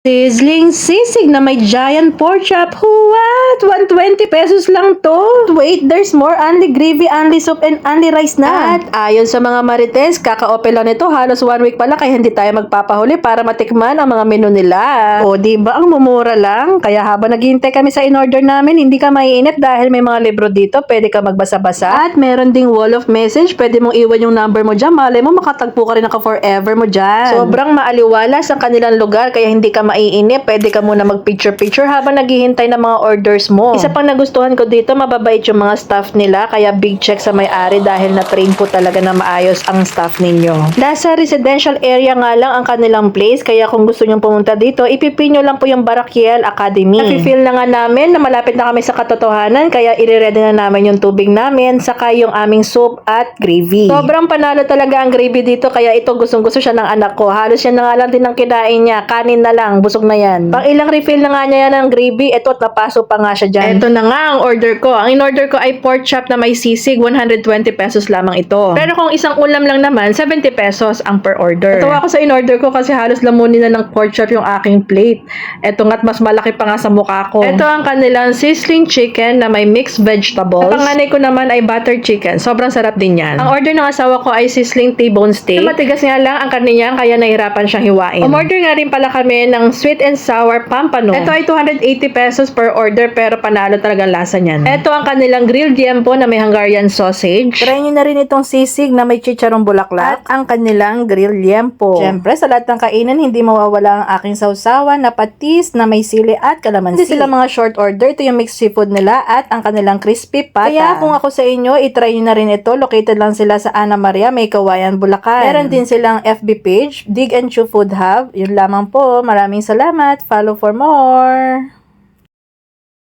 Sizzling sisig na may giant pork chop. What? 120 pesos lang to. Wait, there's more. Only gravy, only soup, and only rice na. At ayon sa mga marites, kaka-open lang nito. Halos 1 week pala kaya hindi tayo magpapahuli para matikman ang mga menu nila. O, diba ang mumura lang? Kaya habang naghihintay kami sa in-order namin, hindi ka maiinip dahil may mga libro dito. Pwede ka magbasa-basa. At meron ding wall of message. Pwede mong iwan yung number mo dyan. Malay mo, makatagpo ka rin naka forever mo dyan. Sobrang maaliwalas ang kanilang lugar kaya hindi ka maiinip, pwede ka muna mag-picture-picture habang naghihintay ng mga orders mo. Isa pang nagustuhan ko dito, mababait yung mga staff nila, kaya big check sa may-ari dahil na-train po talaga na maayos ang staff ninyo. Nasa residential area nga lang ang kanilang place, kaya kung gusto nyong pumunta dito, ipipinyo lang po yung Barakiel Academy. Nafe-feel na nga namin na malapit na kami sa katotohanan, kaya i-ready na namin yung tubig namin, saka yung aming soup at gravy. Sobrang panalo talaga ang gravy dito, kaya ito gustong-gusto siya ng anak ko. Halos yan na nga lang din ang kinain niya, kanin na lang, busog na yan. Pang ilang refill na nga niya yan ng gravy, eto at napaso pa nga siya dyan. Eto na nga ang order ko. Ang in-order ko ay pork chop na may sisig, 120 pesos lamang ito. Pero kung isang ulam lang naman, 70 pesos ang per order. Natuwa ako sa in-order ko kasi halos lamunin na ng pork chop yung aking plate. Eto nga't mas malaki pa nga sa mukha ko. Eto ang kanilang sizzling chicken na may mixed vegetables. Ang panganay ko naman ay butter chicken. Sobrang sarap din yan. Ang order ng asawa ko ay sizzling T-bone steak. Matigas nga lang ang kanya kaya nahirapan siyang hiwain. Umorder nga rin pala kami ng sweet and sour pampano. Ito ay 280 pesos per order pero panalo talaga ang lasa niyan. Ito ang kanilang grilled liempo na may Hungarian sausage. Try nyo na rin itong sisig na may chicharong bulaklak at ang kanilang grilled liempo. Siyempre, sa lahat ng kainan, hindi mawawala ang aking sausawan na patis na may sili at kalamansi. Hindi sila mga short order. Ito yung mixed seafood nila at ang kanilang crispy pata. Kaya kung ako sa inyo, itry nyo na rin ito. Located lang sila sa Ana Maria, May Kawayan, Bulacan. Meron din silang FB page, Dig and Chew Food Hub. Yun lamang po. Maraming salamat. Follow for more.